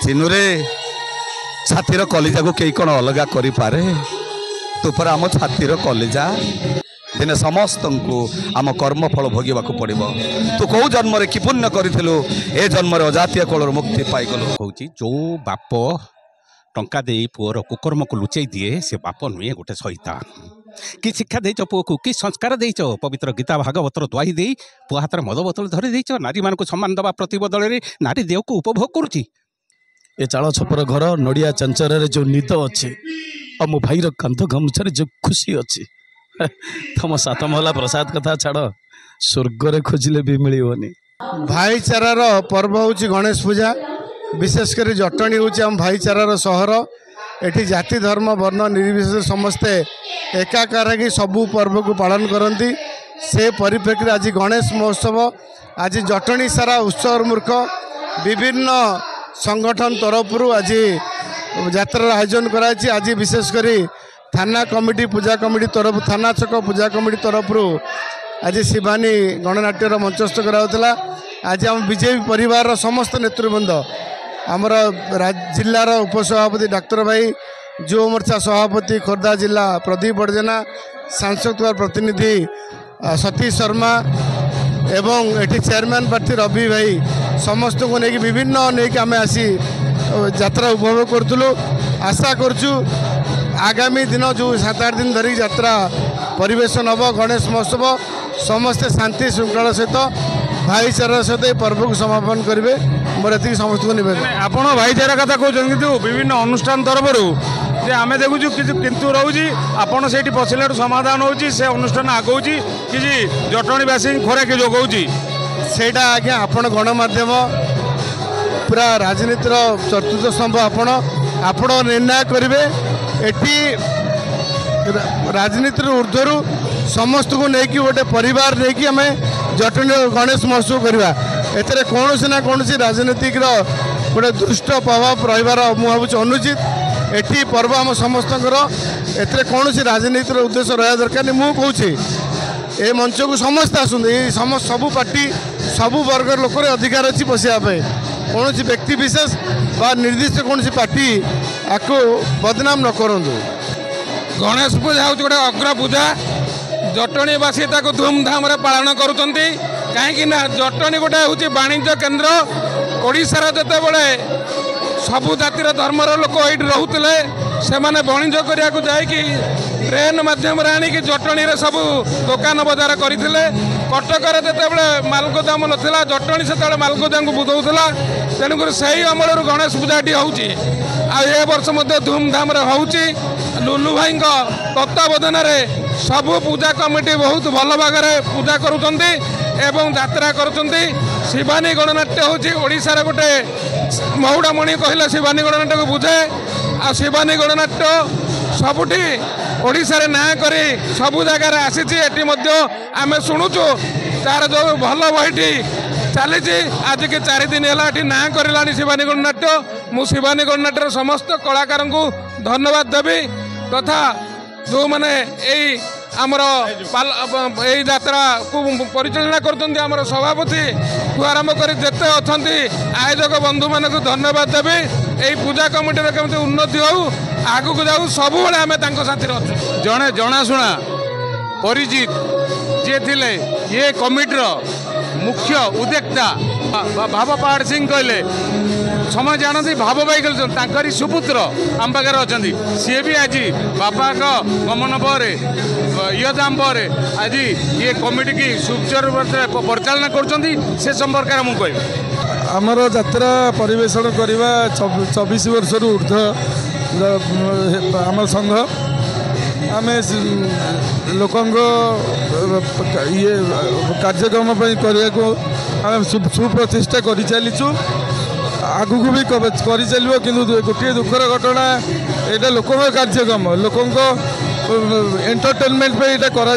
चिनुरे छातीर कलिजा को कई कौन अलग कर पारे तू पर आम छातीर कलिजा दिने समस्त को आम कर्मफल भोगवा पड़ो तू कौ जन्म कि पुण्य करूँ ए जन्म अजातीय कलर मुक्ति पाईगलु हूँ जो बाप टंका दे पुअर कुकर्म को लुचई दिए से बाप नुहे गोटे शैतान कि शिक्षा देच पुओ को कि संस्कार देच पवित्र गीता भागवतर दुआई दे पुआ हाथ मद बोतल धरी देच नारी मान को सम्मान दवा प्रति बदल नारी देह को उपभोग करुच्ची ए चाल छपर घर नड़िया चंचर जो निद अच्छे और मो भाईर कांध गमछार जो खुशी अच्छी तुम सात महला प्रसाद कथा छाड़ स्वर्ग खोजिले भी मिलनी भाईचारार पर्व हूँ गणेश पूजा विशेषकर जटणी हूँ आम भाईचारार सहर एठी जाति धर्म वर्ण निर्विशेष समस्ते एकाकार कि सबू पर्व को पालन करती से परिप्रेक्षी आज गणेश महोत्सव आज जटणी सारा उत्सव मूर्ख विभिन्न संगठन तरफ आज यात्रार आयोजन कराई आज विशेषकर थाना कमिटी पूजा कमिटी तरफ थाना छक पूजा कमिटी तरफ आज शिवानी गणनाट्यर मंचस्थ कराला आज आम बीजेपी परिवार समस्त नेतृवृंद आमर जिलार उपसभापति डाक्तर भाई युव मोर्चा सभापति खोर्धा जिला प्रदीप बड़जेना सांसद प्रतिनिधि सतीश शर्मा एवं एटी चेयरमैन प्रार्थी रवि भाई समस्त को लेकिन विभिन्न नहीं आम आसी यात्रा उपभोग करूँ आशा करुँ आगामी दिन जो 7-8 दिन धरिक यात्रा परिवेशन हम गणेश महोत्सव समस्ते शांति श्रृंखला सहित भाईचारा सहित पर्व को समापन करेंगे मोर ये समस्त को निवेदन आपण भाईचारा कथा कहते कि विभिन्न अनुष्ठान तरफ जे आम देखु किंतु रोचे आपड़ से पशिला समाधान होची से अनुष्ठान आगौची किसी जटणीवासी खोराक जोगाऊँगी सेटा आज्ञा आपण गणमाध्यम पूरा राजनीतिर चतुर्थ स्तंभ आपण निर्णय करेंगे एटी राजनीतिर ऊर्ध्वर समस्त को लेकिन गोटे परिवार नहीं आम जटणी गणेश महोत्सव करवा एथे कौन ना कौन राजनीतिक गोटे दुष्ट प्रभाव रहीबार मुझे भावुँ अनुचित एटी पर्व आम समस्त एथे कौन राजनीतिर उद्देश्य रहा दरकार नहीं मुझे ए मंच को समस्त आसते समस्त सबू पार्टी सबू वर्ग लोक अधिकार अच्छी बसापी कौन व्यक्ति विशेष बा निर्दिष्ट कौन पार्टी आपको बदनाम न करूँ गणेश पूजा हूँ गोटे अग्र पूजा जटणीवासी धूमधाम पालन करुँच कहीं जटणी गोटे हूँ वाणिज्य केन्द्र ओडिशार जिते बड़े सबु जातिर धर्मर लोक ये रोते से मैंने वाणिज्य करने को जाकि ट्रेन मध्यम आनी जटणी सब दुकान बजार करते कटकर जिते मालगोदाम नाला जटणी से मालगोदाम को बुझौला तेणुक से अमल गणेश पूजाटी होची ए वर्ष धूमधाम होची लुलु भाई तत्वावधान सबू पूजा कमिटी बहुत भल भाग पूजा करुँच यात्रा करुँच शिवानी गणनाट्य हूँ ओडिशार गोटे महुड़ामणि कहले शिवानी गणनाट्य को बुझे आ शिवानी गणनाट्य सबुठी ओडिशारे ना करी सबू जगार आसी आम शुणुचु तार जो भल बहीटी चली आज के 4 दिन है ना करला शिवानी गणनाट्य मु शिवानी गणनाट्यर समस्त कलाकार को धन्यवाद देवी तथा जो मैंने आमर यात्रा को परिचालना कर सभापति को आरंभ कर जिते अच्छा आयोजक बंधु मान धन्यवाद देवी यही पूजा कमिटी केमती उन्नति हो आग को जाऊ सब आम साथी अच्छे जड़े जनाशुना परिचित जी थे ये कमिटर मुख्य उद्योक्ता भाव पहाड़ सिंह कहले समय जानते भाव भाई कहते सुपुत्र आम पाखे अच्छा सी भी आज बापा गमन पर यजाम पर आज ये कमिटी की सुचारू परिचालना कर संपर्क में मुझे आमर यात्रा परिवेशन करवा 24 वर्ष ऊर्ध आम संघ आम लोक ये कार्यक्रम करने को आम सुप्रतिष्ठा कर चलीचु आगू भी कर चलो कि गोटे दुखर घटना यहाँ लोक कार्यक्रम लोक एंटरटेनमेंट पे यहाँ करा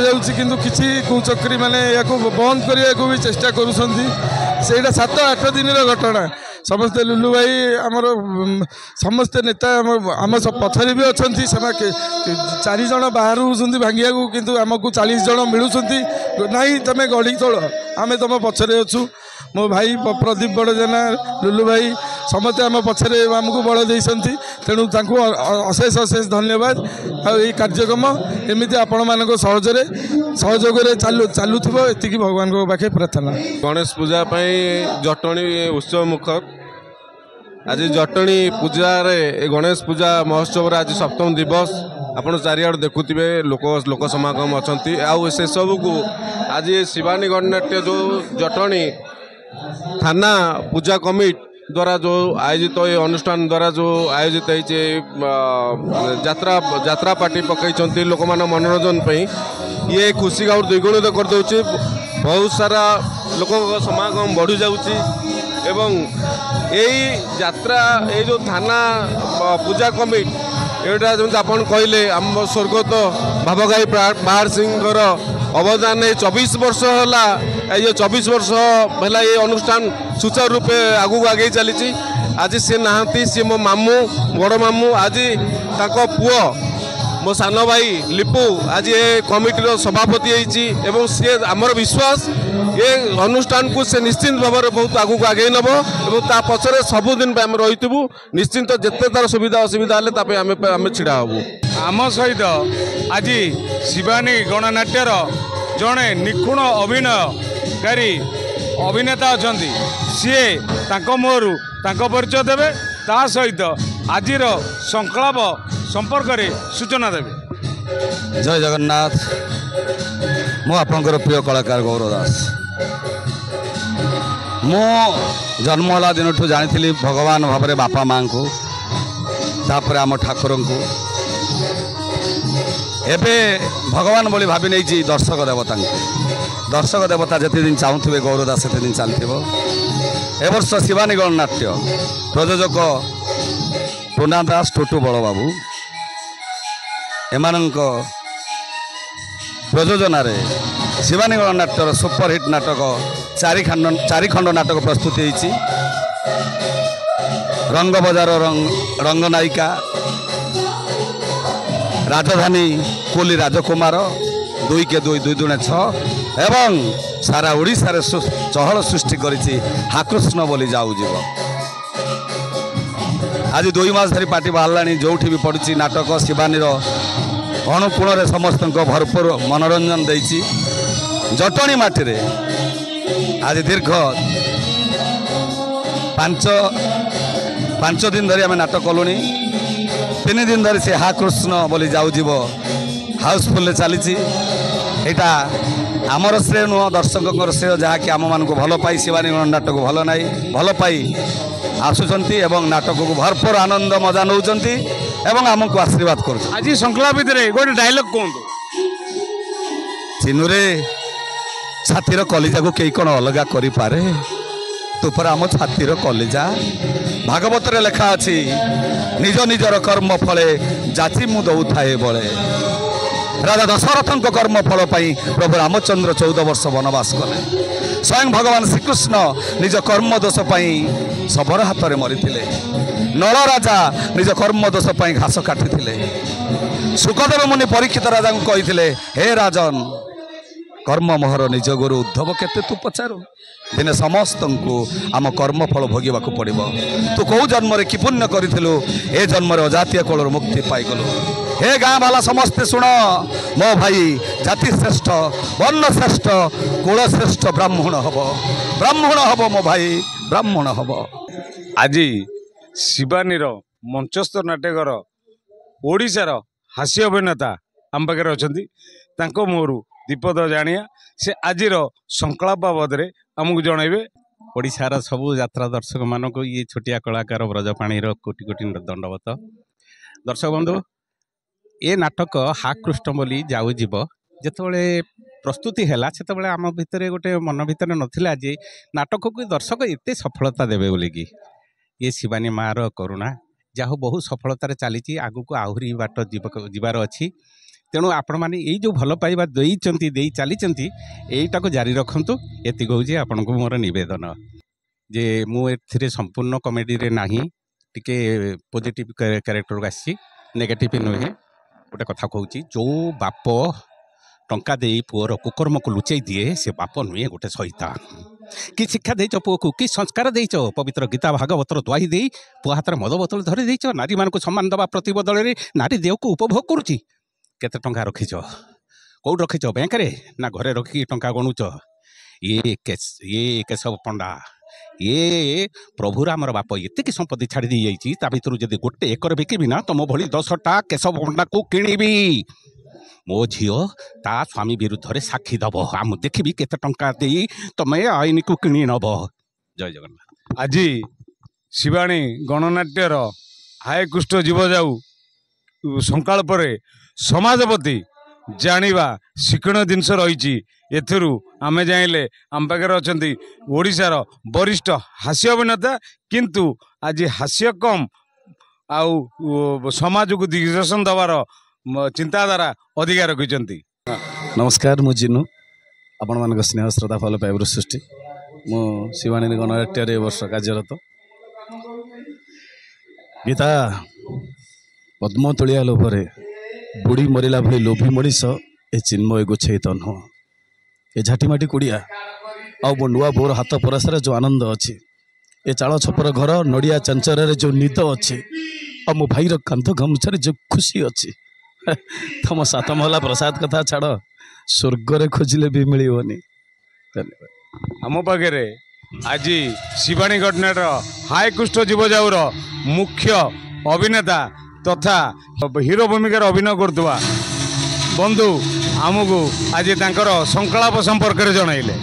किसी कुचक्री माने या बंद करने को भी चेष्टा करुँच 7-8 दिन घटना समस्ते लुलु भाई आमर समस्ते नेता आम पथरे भी अच्छा से 4 जन बाहर होती भांगिया किंतु आमको 40 जन मिलूँ ना तुम गढ़ी तोल आम तुम पछरे अच्छु मो भाई प्रदीप बड़जेना लुलु भाई ସମସ୍ତେ ଆମ ପଛରେ ଆମକୁ ବଳ ଦେଇଛନ୍ତି। ତେଣୁ ତାଙ୍କୁ ଅଶେଷ ଅଶେଷ ଧନ୍ୟବାଦ। ଆଉ ଏଇ କାର୍ଯ୍ୟକ୍ରମ ଏମିତି ଆପଣମାନଙ୍କ ସହଯୋଗରେ ଚାଲୁଥିବ, ଏତିକି ଭଗବାନଙ୍କ ପାଖେ ପ୍ରାର୍ଥନା। ଗଣେଶ ପୂଜା ପାଇଁ ଜଟଣୀ ଉତ୍ସବ ମୁଖର। ଆଜି ଜଟଣୀ ପୂଜାରେ ଗଣେଶ ପୂଜା ମହୋତ୍ସବରେ ଆଜି ସପ୍ତମ ଦିବସ। ଆପଣ ଚାରିଆଡ଼େ ଦେଖୁଥିବେ ଲୋକ ସମାଗମ ଅଛନ୍ତି। ଆଉ ସେସବୁକୁ ଆଜି ଶିବାନୀ ଗଣନାଟ୍ୟ ଯେଉଁ ଜଟଣୀ ଥାନା ପୂଜା କମିଟି ଦ୍ୱାରା ଯେଉଁ ଆୟୋଜିତ ଏ ଅନୁଷ୍ଠାନ ଦ୍ୱାରା ଯେଉଁ ଆୟୋଜିତ ହେଇଛି ଯାତ୍ରା ପାର୍ଟି ପକାଇଛନ୍ତି ଲୋକମାନଙ୍କ ମନୋରଞ୍ଜନ ପାଇଁ, ଇଏ ଖୁସିକୁ ଆହୁରି ଦ୍ୱିଗୁଣିତ କରିଦେଉଛି। ବହୁତ ସାରା ଲୋକଙ୍କ ସମାଗମ ବଢ଼ିଯାଉଛି ଏବଂ ଏଇ ଯାତ୍ରା ଏଇ ଯେଉଁ ଥାନା ପୂଜା କମିଟି ଏଇଟା ଯେମିତି ଆପଣ କହିଲେ ଆମ ସ୍ୱର୍ଗତ ଭାବଘାଇ ପାହାଡ଼ ସିଂଙ୍କର ଅବଦାନ ଏ 24 ବର୍ଷ ହେଲା। ଏଇ ଯେଉଁ 24 ବର୍ଷ ହେଲା ଏ ଅନୁଷ୍ଠାନ ସୁଚାରୁ ରୂପେ ଆଗକୁ ଆଗେଇ ଚାଲିଛି। ଆଜି ସେ ନାହାନ୍ତି, ସିଏ ମୋ ମାମୁଁ, ବଡ଼ ମାମୁଁ। ଆଜି ତାଙ୍କ ପୁଅ ମୋ ସାନ ଭାଇ ଲିପୁ ଆଜି ଏ କମିଟିର ସଭାପତି ହେଇଛି ଏବଂ ସିଏ ଆମର ବିଶ୍ୱାସ ଏ ଅନୁଷ୍ଠାନକୁ ସେ ନିଶ୍ଚିନ୍ତ ଭାବରେ ବହୁତ ଆଗକୁ ଆଗେଇ ନେବ ଏବଂ ତା ପଛରେ ସବୁଦିନ ପାଇଁ ଆମେ ରହିଥିବୁ। ନିଶ୍ଚିନ୍ତ ଯେତେ ତାର ସୁବିଧା ଅସୁବିଧା ହେଲେ ତା ପାଇଁ ଆମେ ଛିଡ଼ା ହେବୁ। ଆମ ସହିତ ଆଜି ଶିବାନୀ ଗଣନାଟ୍ୟର ଜଣେ ନିଖୁଣ ଅଭିନୟକାରୀ ଅଭିନେତା ଅଛନ୍ତି। ସିଏ ତାଙ୍କ ମୁହଁରୁ ତାଙ୍କ ପରିଚୟ ଦେବେ, ତା ସହିତ ଆଜିର ସଂକଳ୍ପ ସମ୍ପର୍କରେ ସୂଚନା ଦେବେ। ଜୟ ଜଗନ୍ନାଥ। ମୁଁ ଆପଣଙ୍କର ପ୍ରିୟ କଳାକାର ଗୌର ଦାସ। ମୁଁ ଜନ୍ମ ହେଲା ଦିନଠୁ ଜାଣିଥିଲି ଭଗବାନ ଭାବରେ ବାପା ମାଆଙ୍କୁ, ତାପରେ ଆମ ଠାକୁରଙ୍କୁ, ଏବେ ଭଗବାନ ବୋଲି ଭାବି ନେଇଛି ଦର୍ଶକ ଦେବତାଙ୍କୁ। ଦର୍ଶକ ଦେବତା ଯେତେଦିନ ଚାହୁଁଥିବେ ଗୌର ଦାସ ସେତେଦିନ ଚାଲିଥିବ। ଏ ବର୍ଷ ଶିବାନୀ ଗଣନାଟ୍ୟ ପ୍ରଯୋଜକ ଟୁନା ଦାସ, ଟୁଟୁ ବଳବାବୁ ଏମାନଙ୍କ ପ୍ରଯୋଜନାରେ ଶିବାନୀ ଗଣନାଟ୍ୟର ସୁପରହିଟ୍ ନାଟକ ଚାରିଖଣ୍ଡ ନାଟକ ପ୍ରସ୍ତୁତି ହେଇଛି। ରଙ୍ଗବଜାର ରଙ୍ଗନାୟିକା, ରାଜଧାନୀ କୁଲି ରାଜକୁମାର, 2x2 2x2 ଏବଂ ସାରା ଓଡ଼ିଶାରେ ଚହଳ ସୃଷ୍ଟି କରିଛି ହାକୃଷ୍ଣ ବୋଲି ଯାଉଯିବ। ଆଜି 2 ମାସ ଧରି ପାର୍ଟି ବାହାରିଲାଣି। ଯେଉଁଠି ବି ପଡ଼ୁଛି ନାଟକ ଶିବାନୀର ଅଣୁକୋଣରେ ସମସ୍ତଙ୍କ ଭରପୁର ମନୋରଞ୍ଜନ ଦେଇଛି। ଜଟଣୀ ମାଟିରେ ଆଜି ଦୀର୍ଘ 5 ଦିନ ଧରି ଆମେ ନାଟକ କଲୁଣି। 3 ଦିନ ଧରି ସେ ହା କୃଷ୍ଣ ବୋଲି ଯାଉଯିବ ହାଉସଫୁଲ୍ରେ ଚାଲିଛି। ଏଇଟା ଆମର ଶ୍ରେୟ ନୁହଁ, ଦର୍ଶକଙ୍କର ଶ୍ରେୟ, ଯାହାକି ଆମମାନଙ୍କୁ ଭଲ ପାଇ ଶିବାନୀ ନାଟକକୁ ଭଲ ପାଇ ଆସୁଛନ୍ତି ଏବଂ ନାଟକକୁ ଭରପୁର ଆନନ୍ଦ ମଜା ନେଉଛନ୍ତି ଏବଂ ଆମକୁ ଆଶୀର୍ବାଦ କରୁଛନ୍ତି। ଆଜି ସଂକଳ୍ପ ଭିତରେ ଗୋଟେ ଡାଇଲଗ କୁହନ୍ତୁ। ଚିନୁରେ ଛାତିର କଲିଜାକୁ କେହି କ'ଣ ଅଲଗା କରିପାରେ? ତୁ ପରା ଆମ ଛାତିର କଲିଜା। ଭାଗବତରେ ଲେଖା ଅଛି, ନିଜ ନିଜର କର୍ମ ଫଳେ ଜାତି ମୁଁ ଦଉଥାଏ ବଳେ। ରାଜା ଦଶରଥଙ୍କ କର୍ମ ଫଳ ପାଇଁ ପ୍ରଭୁ ରାମଚନ୍ଦ୍ର 14 ବର୍ଷ ବନବାସ କଲେ। ସ୍ୱୟଂ ଭଗବାନ ଶ୍ରୀକୃଷ୍ଣ ନିଜ କର୍ମ ଦୋଷ ପାଇଁ ଶବର ହାତରେ ମରିଥିଲେ। ନଳ ରାଜା ନିଜ କର୍ମ ଦୋଷ ପାଇଁ ଘାସ କାଟିଥିଲେ। ସୁଖଦେବ ମୁନି ପରୀକ୍ଷିତ ରାଜାଙ୍କୁ କହିଥିଲେ, ହେ ରାଜନ, କର୍ମ ମୋହର ନିଜ ଗୁରୁ ଉଦ୍ଧବ କେତେ ତୁ ପଚାରୁ? ଦିନେ ସମସ୍ତଙ୍କୁ ଆମ କର୍ମଫଳ ଭୋଗିବାକୁ ପଡ଼ିବ। ତୁ କେଉଁ ଜନ୍ମରେ କି ପୁଣ୍ୟ କରିଥିଲୁ, ଏ ଜନ୍ମରେ ଅଜାତୀୟ କୋଳରୁ ମୁକ୍ତି ପାଇଗଲୁ। ହେ ଗାଁ ବାଲା ସମସ୍ତେ ଶୁଣ, ମୋ ଭାଇ ଜାତି ଶ୍ରେଷ୍ଠ, ବର୍ଣ୍ଣ ଶ୍ରେଷ୍ଠ, କୁଳ ଶ୍ରେଷ୍ଠ ବ୍ରାହ୍ମଣ ହବ ମୋ ଭାଇ, ବ୍ରାହ୍ମଣ ହବ। ଆଜି ଶିବାନୀର ମଞ୍ଚସ୍ଥ ନାଟକର ଓଡ଼ିଶାର ହାସ୍ୟ ଅଭିନେତା ଆମ ପାଖରେ ଅଛନ୍ତି। ତାଙ୍କ ମୁହଁରୁ ଦୀପଦ ଜାଣିଆ ସେ ଆଜିର ସଂକଳ୍ପ ବାବଦରେ ଆମକୁ ଜଣାଇବେ। ଓଡ଼ିଶାର ସବୁ ଯାତ୍ରା ଦର୍ଶକମାନଙ୍କୁ ଇଏ ଛୋଟିଆ କଳାକାର ବ୍ରଜପାଣିର କୋଟି କୋଟି ଦଣ୍ଡବତ। ଦର୍ଶକ ବନ୍ଧୁ, ଏ ନାଟକ ହା କୃଷ୍ଣ ବୋଲି ଯାଉଯିବ ଯେତେବେଳେ ପ୍ରସ୍ତୁତି ହେଲା, ସେତେବେଳେ ଆମ ଭିତରେ ଗୋଟେ ମନ ଭିତରେ ନଥିଲା ଯେ ନାଟକକୁ ଦର୍ଶକ ଏତେ ସଫଳତା ଦେବେ ବୋଲିକି। ଇଏ ଶିବାନୀ ମାଆର କରୁଣା, ଯାହା ବହୁ ସଫଳତାରେ ଚାଲିଛି, ଆଗକୁ ଆହୁରି ବାଟ ଯିବାର ଅଛି। ତେଣୁ ଆପଣମାନେ ଏଇ ଯେଉଁ ଭଲ ପାଇବା ଦେଇ ଚାଲିଛନ୍ତି, ଏଇଟାକୁ ଜାରି ରଖନ୍ତୁ। ଏତିକି ହେଉଛି ଆପଣଙ୍କୁ ମୋର ନିବେଦନ ଯେ ମୁଁ ଏଥିରେ ସମ୍ପୂର୍ଣ୍ଣ କମେଡ଼ିରେ ନାହିଁ, ଟିକେ ପଜିଟିଭ୍ କ୍ୟାରେକ୍ଟରକୁ ଆସିଛି, ନେଗେଟିଭ୍ ନୁହେଁ। ଗୋଟେ କଥା କହୁଛି, ଯେଉଁ ବାପ ଟଙ୍କା ଦେଇ ପୁଅର କୁକର୍ମକୁ ଲୁଚେଇ ଦିଏ, ସେ ବାପ ନୁହେଁ, ଗୋଟେ ଶୈତାନ। कि शिक्षा देच पुओ को कि संस्कार देच पवित्र गीता भागवतर दुआई दे पुआ हाथ मद बोतल धरी देच नारी मान को सम्मान दबा प्रति बदल नारी देव को उपभोग करुच्ची केते टंका रखिच कौट रखिच बैंक रे ना घरे रखिकी टंका गणुच ये केशव पंडा ये प्रभु रामर बाप एतिक संपत्ति छाड़ी दी जाइए ता भितर जदि गोटे एकर बिकिबी ना तुम भली 10टा केशव पंडा को किणीबी मो झीओ ता स्वामी विरुद्ध रे साक्षी दब आम देखी केते टंका दे तमें आईन को किणी नब। जय जगन्नाथ। आज शिवाणी गणनाट्यर हायकुष्ठ जीव जाऊ संकल्प समाजपति जानिबा शिक्षण जिनस रही एथुरु आमे जाइले आम पाखे अच्छा ओडिशार वरिष्ठ हास्य अभिनेता किंतु आज हास्य कम आउ समाज को दिग्दर्शन दबार चिंताधारा अधिका रखिंट। नमस्कार मु जिनु आपण मान स्नेह श्रद्धा फल पाइबर सृष्टि मु शिवाणी गणनाट्य वर्ष कार्यरत गीता पद्म तोलिया लोभरे बुढ़ी मरला भली लोभी मनीष ए चिन्मय गोछे तो नुह ए झाटीमाटी कुड़िया आ मो नुआ बोर हाथ परासर जो आनंद अच्छी ए चाल छपर घर नड़िया चंचर जो निद अच्छी आ मो भाईर कांध गामुछार जो खुशी अच्छी तुम सात महला प्रसाद कथा छाड़ स्वर्ग खोजिले भी मिलनी। धन्यवाद। आम पाखे आज शिवाणी गणनाट्य हायकुष्ठ जीव जाऊर मुख्य अभिनेता तथा हीरो भूमिकार अभिनय करथुवा बंधु आमको आज तांकर संकल्प संपर्क में जनइले।